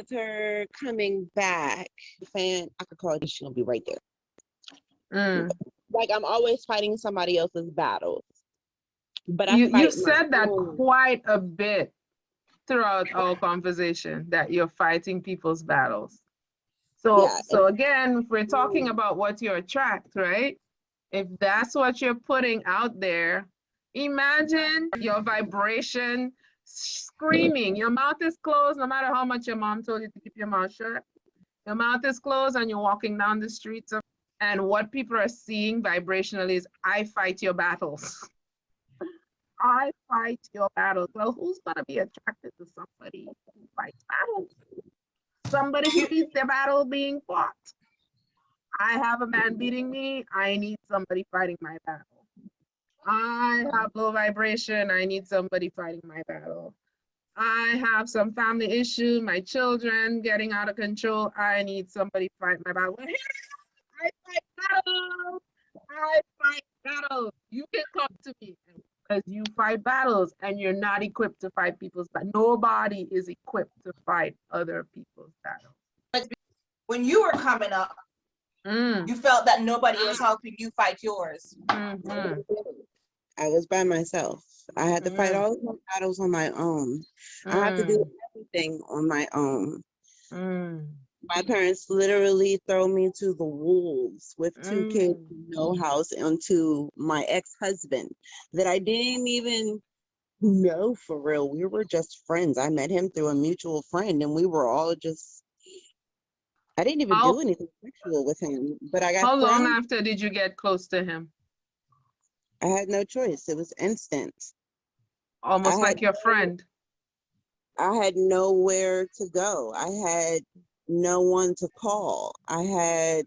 with her coming back, fan, I could call it, she's gonna be right there. Like I'm always fighting somebody else's battles, but I You fight my said that own. quite a bit throughout our conversation, that you're fighting people's battles. So, Yeah, so again, if we're talking about what you attract, right? If that's what you're putting out there, imagine your vibration screaming. Your mouth is closed, no matter how much your mom told you to keep your mouth shut. Your mouth is closed and you're walking down the streets and what people are seeing vibrationally is, I fight your battles. I fight your battles. Well, who's gonna be attracted to somebody who fights battles? Somebody who needs their battle being fought. I have a man beating me. I need somebody fighting my battle. I have low vibration. I need somebody fighting my battle. I have some family issue, my children getting out of control. I need somebody fight my battle. I fight battles. I fight battles. You can come to me because you fight battles and you're not equipped to fight people's battles. Nobody is equipped to fight other people's battles. When you were coming up, you felt that nobody was helping you fight yours. I was by myself. I had to fight all my battles on my own. I had to do everything on my own. My parents literally throw me to the wolves with 2 kids, no house, and to my ex-husband that I didn't even know for real. We were just friends. I met him through a mutual friend and we were all just, I didn't even do anything sexual with him, but I got How long friends. after did you get close to him? I had no choice. It was instant. Almost like your friend. I had nowhere to go. I had no one to call. I had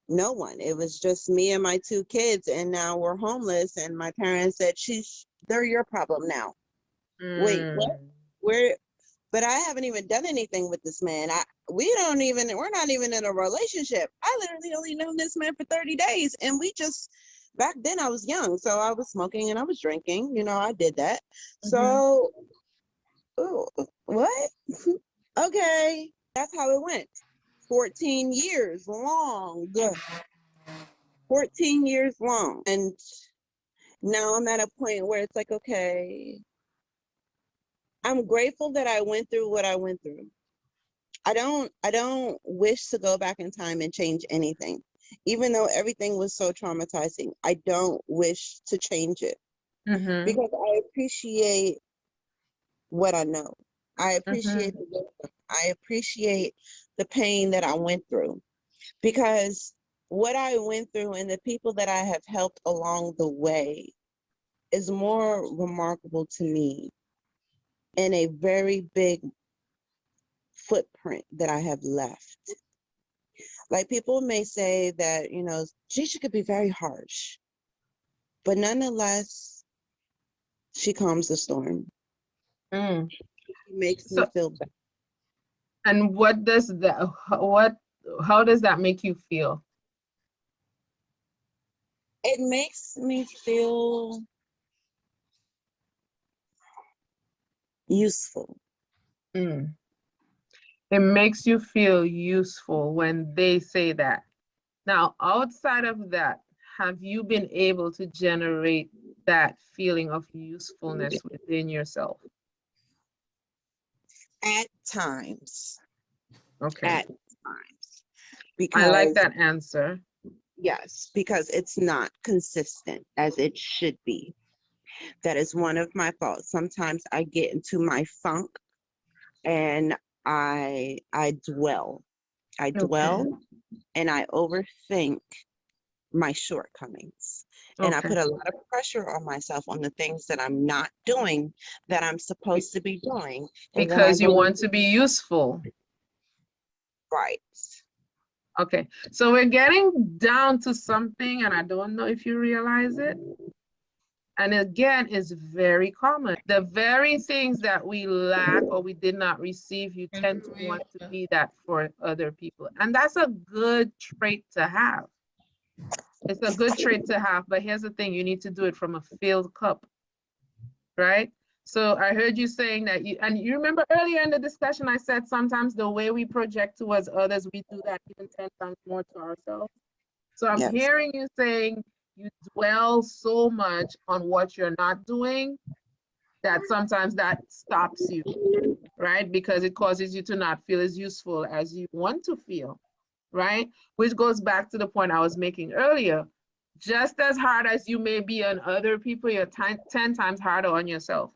no one. It was just me and my 2 kids, and now we're homeless. And my parents said, they're your problem now. Wait, what? But I haven't even done anything with this man. We're not even in a relationship. I literally only known this man for 30 days. And back then I was young. So I was smoking and I was drinking, I did that. So, what? Okay. That's how it went. 14 years long. 14 years long. And now I'm at a point where it's like, okay, I'm grateful that I went through what I went through. I don't wish to go back in time and change anything. Even though everything was so traumatizing, I don't wish to change it because I appreciate what I know. I appreciate the wisdom. I appreciate the pain that I went through, because what I went through and the people that I have helped along the way is more remarkable to me, and a very big footprint that I have left. Like, people may say that, Jesha could be very harsh, but nonetheless, she calms the storm. She makes me feel better. And how does that make you feel? It makes me feel useful. It makes you feel useful when they say that. Now, outside of that, have you been able to generate that feeling of usefulness within yourself? At times. Okay. At times. Because I like that answer. Yes, because it's not consistent as it should be. That is one of my faults. Sometimes I get into my funk and I dwell. I dwell and I overthink my shortcomings. And I put a lot of pressure on myself on the things that I'm not doing that I'm supposed to be doing. Because you want to be useful. Right. Okay, so we're getting down to something, and I don't know if you realize it. And again, it's very common. The very things that we lack or we did not receive, you tend to want to be that for other people. And that's a good trait to have. It's a good trait to have, but here's the thing, you need to do it from a filled cup, right? So I heard you saying that and you remember earlier in the discussion, I said sometimes the way we project towards others, we do that even 10 times more to ourselves. So I'm Yes. hearing you saying you dwell so much on what you're not doing that sometimes that stops you, right? Because it causes you to not feel as useful as you want to feel, right? Which goes back to the point I was making earlier. Just as hard as you may be on other people, you're 10 times harder on yourself.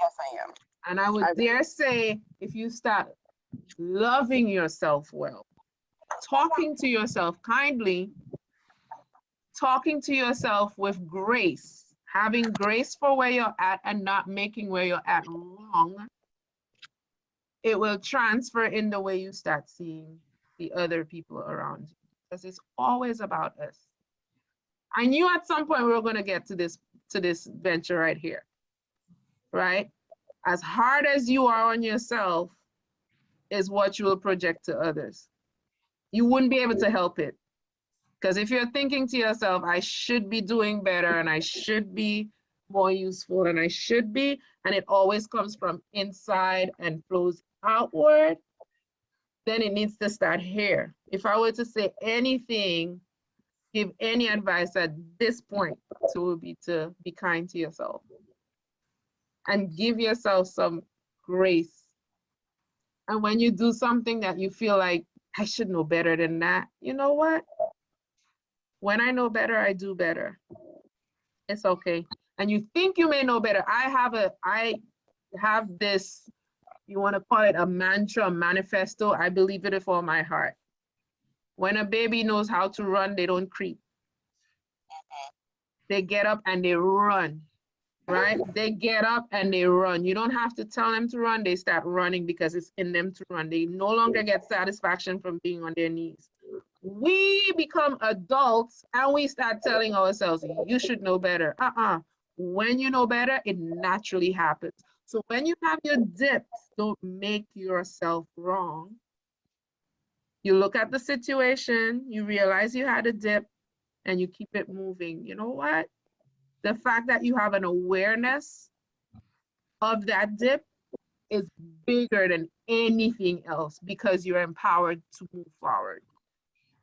Yes, I am. And I would dare say, if you start loving yourself well, talking to yourself kindly, talking to yourself with grace, having grace for where you're at and not making where you're at wrong, it will transfer in the way you start seeing the other people around you. Because it's always about us. I knew at some point we were going to get to this venture right here, right? As hard as you are on yourself is what you will project to others. You wouldn't be able to help it. Because if you're thinking to yourself, I should be doing better and I should be more useful and I should be, and it always comes from inside and flows outward, then it needs to start here. If I were to say anything, give any advice at this point, it would be to be kind to yourself and give yourself some grace. And when you do something that you feel like, I should know better than that, you know what? When I know better, I do better. It's okay. And you think you may know better. I have this, you want to call it a mantra, a manifesto. I believe it with all my heart. When a baby knows how to run, they don't creep. They get up and they run, right? They get up and they run. You don't have to tell them to run. They start running because it's in them to run. They no longer get satisfaction from being on their knees. We become adults and we start telling ourselves, you should know better. When you know better, it naturally happens. So when you have your dips, don't make yourself wrong. You look at the situation, you realize you had a dip, and you keep it moving. You know what? The fact that you have an awareness of that dip is bigger than anything else because you're empowered to move forward.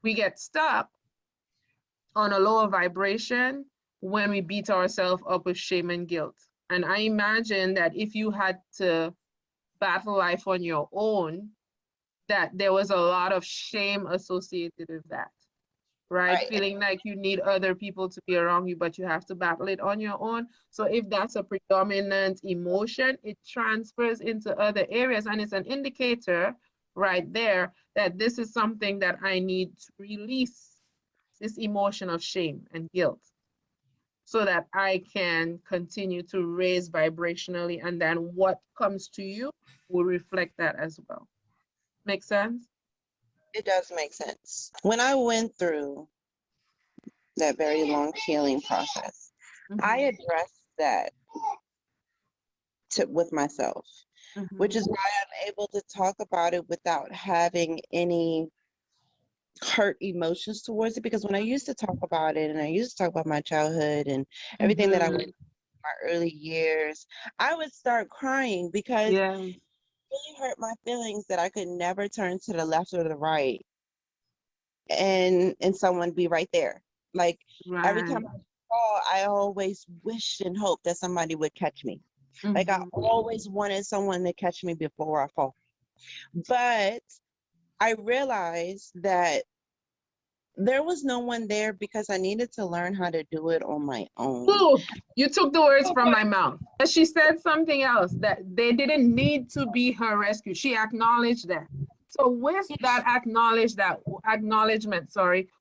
We get stuck on a lower vibration when we beat ourselves up with shame and guilt. And I imagine that if you had to battle life on your own, that there was a lot of shame associated with that, right? Feeling like you need other people to be around you, but you have to battle it on your own. So if that's a predominant emotion, it transfers into other areas. And it's an indicator right there that this is something that I need to release, this emotion of shame and guilt, so that I can continue to raise vibrationally, and then what comes to you will reflect that as well. Make sense? It does make sense. When I went through that very long healing process, I addressed that with myself, which is why I'm able to talk about it without having any hurt emotions towards it. Because when I used to talk about it and I used to talk about my childhood and everything that I went through in my early years, I would start crying because it really hurt my feelings that I could never turn to the left or the right and someone be right there. Like every time I fall, I always wished and hoped that somebody would catch me. Like I always wanted someone to catch me before I fall. But I realized that there was no one there because I needed to learn how to do it on my own. Ooh, you took the words from my mouth. She said something else, that they didn't need to be her rescue. She acknowledged that. So with that acknowledgement,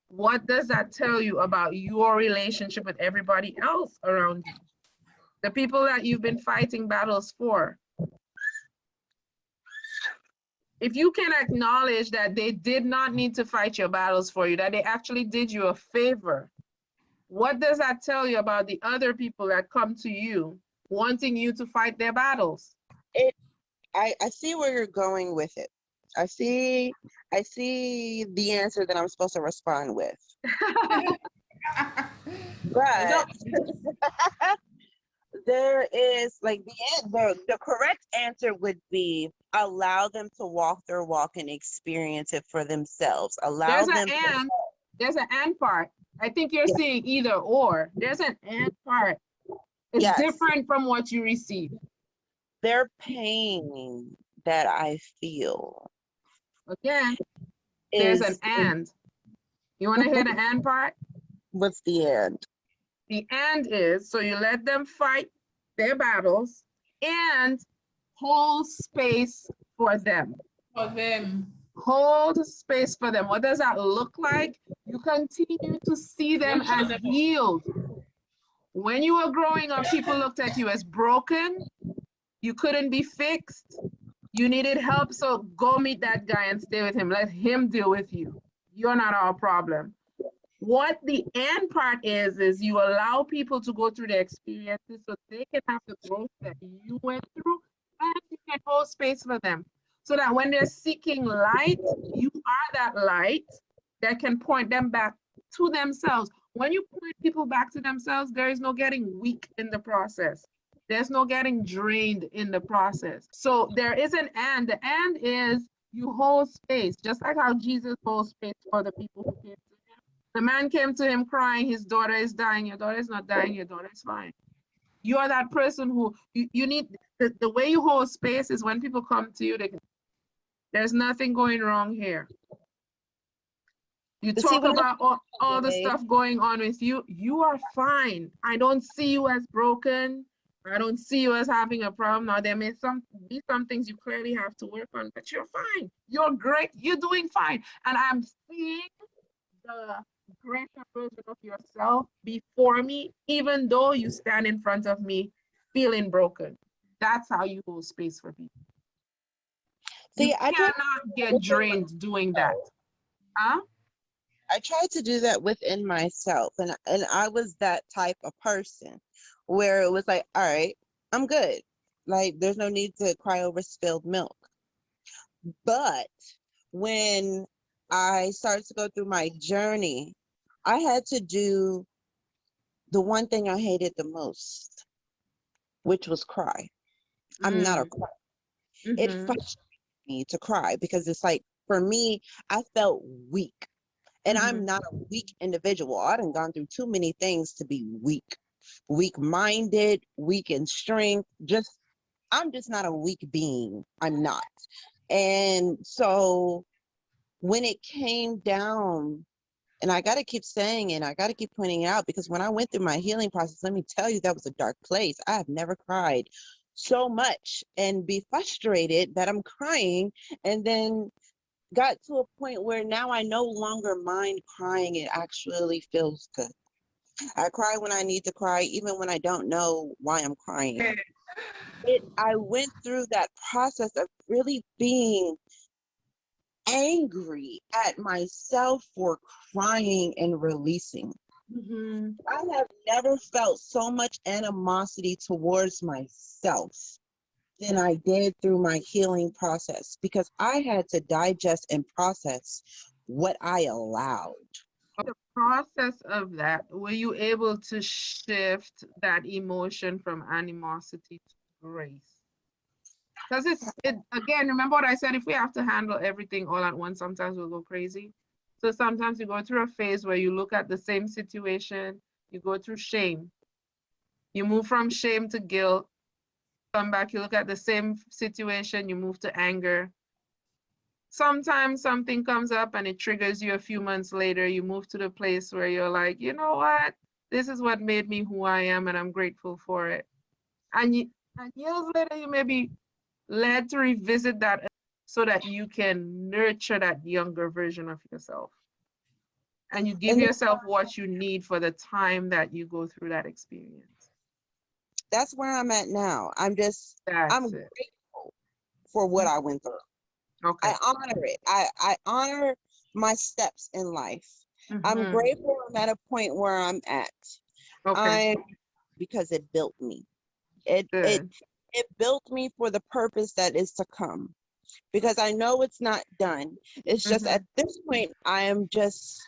what does that tell you about your relationship with everybody else around you? The people that you've been fighting battles for. If you can acknowledge that they did not need to fight your battles for you, that they actually did you a favor, what does that tell you about the other people that come to you wanting you to fight their battles? I see where you're going with it. I see the answer that I'm supposed to respond with. But there is like the correct answer would be allow them to walk their walk and experience it for themselves. Allow There's them there's an and part. I think you're Yes. saying either or. There's an and part. It's Yes. different from what you receive. their pain that I feel Again, there's an is and. You want to hear the and part? what's the end? The and is, so you let them fight their battles and hold space for them. For them. Hold space for them. What does that look like? You continue to see them as healed. When you were growing up, people looked at you as broken. You couldn't be fixed. You needed help, so go meet that guy and stay with him. Let him deal with you. You're not our problem. What the end part is you allow people to go through their experiences so they can have the growth that you went through, and you can hold space for them. So that when they're seeking light, you are that light that can point them back to themselves. When you point people back to themselves, there is no getting weak in the process. There's no getting drained in the process. So there is an and. The and is you hold space, just like how Jesus holds space for the people who came to him. The man came to him crying, his daughter is dying. Your daughter is not dying, your daughter is fine. You are that person who you need, the way you hold space is when people come to you, there's nothing going wrong here. You But talk see, about all the stuff going on with you, you are fine. I don't see you as broken. I don't see you as having a problem. Now, there may be some things you clearly have to work on, but you're fine. You're great. You're doing fine. And I'm seeing the greater version of yourself before me, even though you stand in front of me feeling broken. That's how you hold space for people. See, You cannot get drained doing that. Huh? I tried to do that within myself, and I was that type of person where it was like, all right, I'm good. Like, there's no need to cry over spilled milk. But when I started to go through my journey, I had to do the one thing I hated the most, which was cry. I'm not a crier. It frustrated me to cry because it's like, for me, I felt weak. And I'm not a weak individual. I done gone through too many things to be weak. Weak-minded, weak in strength. I'm just not a weak being. I'm not. And so when it came down, and I got to keep saying it, I got to keep pointing it out, because when I went through my healing process, let me tell you, that was a dark place. I have never cried so much and be frustrated that I'm crying, and then got to a point where now I no longer mind crying. It actually feels good. I cry when I need to cry, even when I don't know why I'm crying. I went through that process of really being angry at myself for crying and releasing. I have never felt so much animosity towards myself than I did through my healing process, because I had to digest and process what I allowed. The process of that, were you able to shift that emotion from animosity to grace? Because again, remember what I said, if we have to handle everything all at once, sometimes we'll go crazy. So sometimes you go through a phase where you look at the same situation, you go through shame. You move from shame to guilt, come back, you look at the same situation, you move to anger. Sometimes something comes up and it triggers you a few months later, you move to the place where you're like, you know what? This is what made me who I am, and I'm grateful for it. And years later, you may be led to revisit that so that you can nurture that younger version of yourself. And you give yourself what you need for the time that you go through that experience. That's where I'm at now. I'm grateful for what I went through. Okay. I honor it. I honor my steps in life. I'm grateful I'm at a point where I'm at. Okay. Because it built me. It built me for the purpose that is to come. Because I know it's not done. It's just at this point, I am just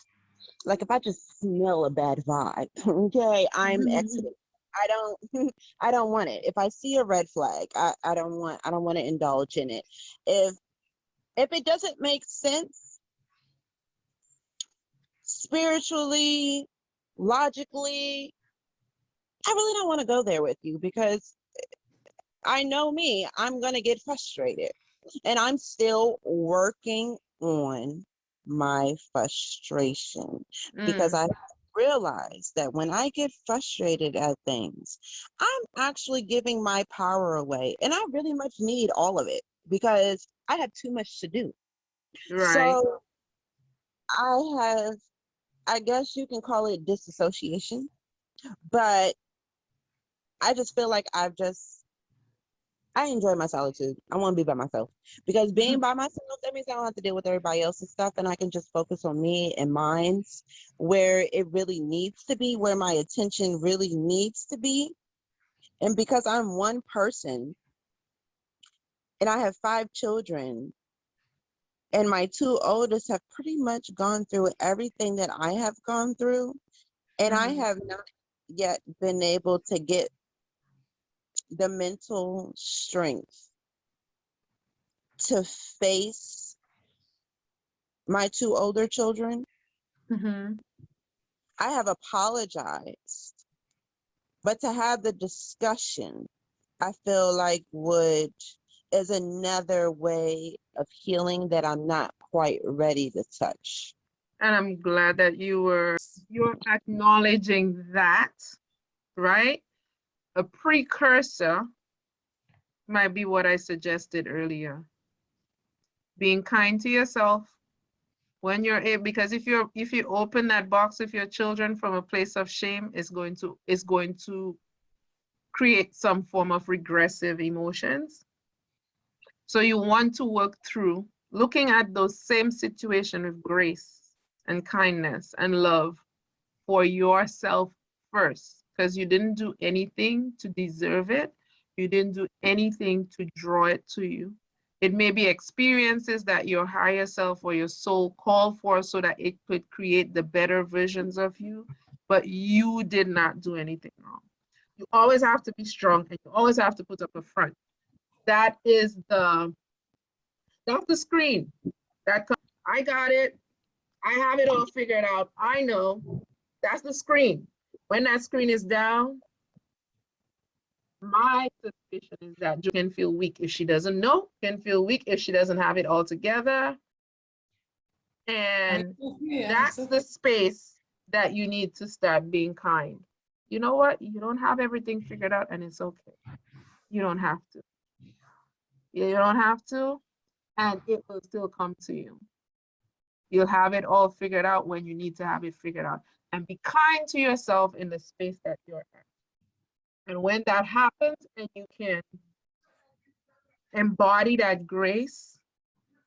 like, if I just smell a bad vibe, okay, I'm exiting. I don't I don't want it. If I see a red flag, I don't want to indulge in it. If it doesn't make sense spiritually, logically, I really don't want to go there with you, because I know me, I'm going to get frustrated. And I'm still working on my frustration, because I realize that when I get frustrated at things, I'm actually giving my power away. And I really much need all of it, because I have too much to do. Right. So I guess you can call it disassociation, but I just feel like I enjoy my solitude. I want to be by myself, because being by myself, that means I don't have to deal with everybody else's stuff, and I can just focus on me and mine's, where it really needs to be, where my attention really needs to be. And because I'm one person and I have 5 children, and my 2 oldest have pretty much gone through everything that I have gone through, and I have not yet been able to get the mental strength to face my 2 older children. I have apologized, but to have the discussion, I feel like is another way of healing that I'm not quite ready to touch. And I'm glad that you're acknowledging that, right? A precursor might be what I suggested earlier. Being kind to yourself when you're able, because if you open that box with your children from a place of shame, it's going to create some form of regressive emotions. So you want to work through looking at those same situation with grace and kindness and love for yourself first, because you didn't do anything to deserve it. You didn't do anything to draw it to you. It may be experiences that your higher self or your soul called for so that it could create the better versions of you, but you did not do anything wrong. You always have to be strong, and you always have to put up a front. That's the screen. I got it. I have it all figured out. I know. That's the screen. When that screen is down, my suspicion is that Jo can feel weak if she doesn't know, can feel weak if she doesn't have it all together. And that's the space that you need to start being kind. You know what? You don't have everything figured out, and it's okay. You don't have to. You don't have to, and it will still come to you. You'll have it all figured out when you need to have it figured out. And be kind to yourself in the space that you're at. And when that happens and you can embody that grace,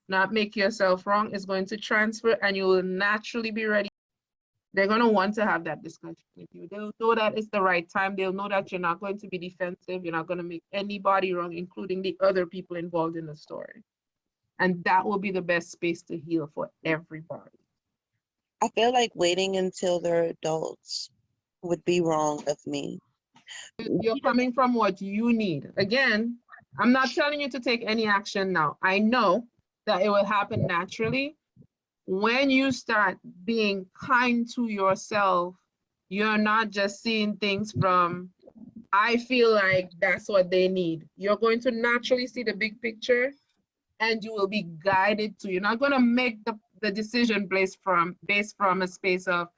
not make yourself wrong, it's going to transfer, and you will naturally be ready. They're going to want to have that discussion with you. They'll know that it's the right time. They'll know that you're not going to be defensive. You're not going to make anybody wrong, including the other people involved in the story. And that will be the best space to heal for everybody. I feel like waiting until they're adults would be wrong of me. You're coming from what you need. Again, I'm not telling you to take any action now. I know that it will happen naturally. When you start being kind to yourself, you're not just seeing things from, I feel like that's what they need. You're going to naturally see the big picture, and you will be guided to. You're not going to make the decision based from a space of,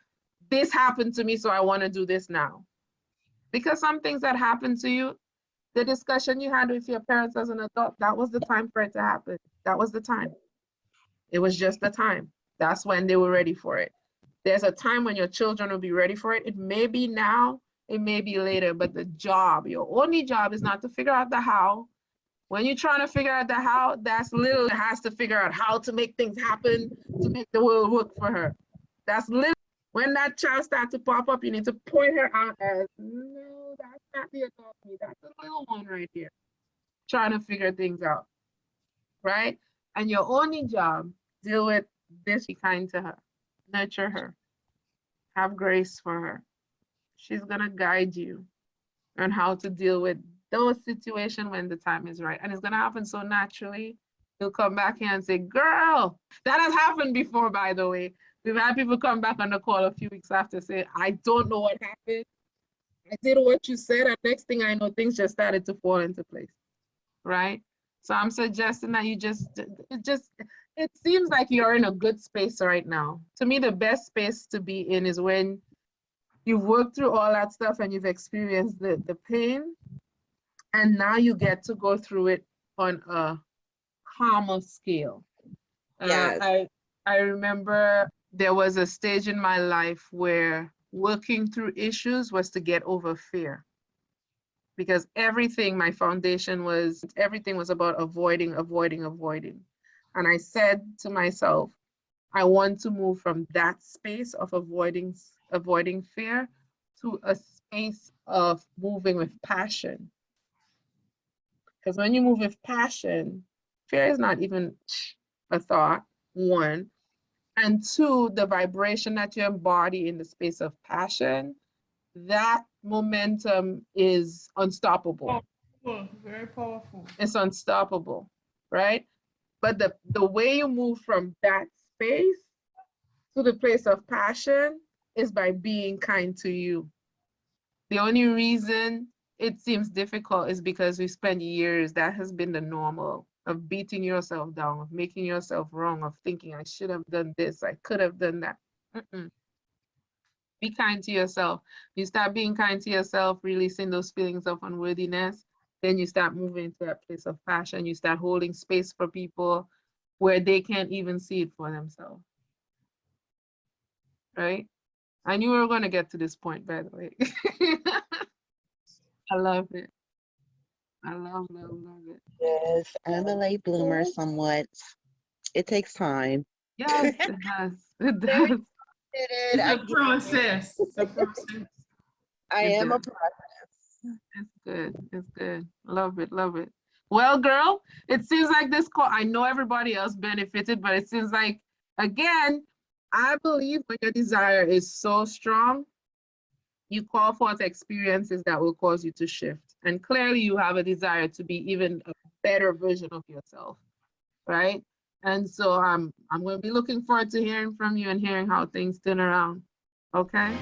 this happened to me, so I want to do this now. Because some things that happen to you, the discussion you had with your parents as an adult, that was the time for it to happen. That was the time. It was just the time. That's when they were ready for it. There's a time when your children will be ready for it. It may be now, it may be later, but your only job is not to figure out the how. When you're trying to figure out the how, that's little has to figure out how to make things happen, to make the world work for her. That's little. When that child starts to pop up, you need to point her out as, no, that's not the adult me. That's the little one right here, trying to figure things out, right? And your only job, deal with this, be kind to her, nurture her, have grace for her. She's gonna guide you. and how to deal with those situations when the time is right. And it's gonna happen so naturally. You'll come back here and say, girl, that has happened before, by the way. We've had people come back on the call a few weeks after say, I don't know what happened. I did what you said, and next thing I know, things just started to fall into place, right? So I'm suggesting that you it seems like you're in a good space right now. To me, the best space to be in is when you've worked through all that stuff and you've experienced the pain, and now you get to go through it on a calmer scale. Yes. I remember there was a stage in my life where working through issues was to get over fear. Because everything, my foundation was, everything was about avoiding. And I said to myself, I want to move from that space of avoiding fear to a space of moving with passion. Because when you move with passion, fear is not even a thought, one. And two, the vibration that you embody in the space of passion, that momentum is unstoppable. Powerful, very powerful. It's unstoppable, right? But the way you move from that space to the place of passion is by being kind to you. The only reason it seems difficult is because we spend years, that has been the normal of beating yourself down, of making yourself wrong, of thinking I should have done this, I could have done that. Be kind to yourself. You start being kind to yourself, releasing those feelings of unworthiness, then you start moving to that place of passion. You start holding space for people where they can't even see it for themselves. Right? I knew we were going to get to this point, by the way. I love it. I love it. Yes, I'm a late bloomer somewhat. It takes time. Yes, it does. It does. It's a process. It's a process. I It am a does. process. It's good. It's good. Love it. Love it. Well, girl, it seems like this call, I know everybody else benefited, but it seems like, again, I believe when your desire is so strong, you call forth experiences that will cause you to shift. And clearly you have a desire to be even a better version of yourself, right? And so I'm going to be looking forward to hearing from you and hearing how things turn around. Okay?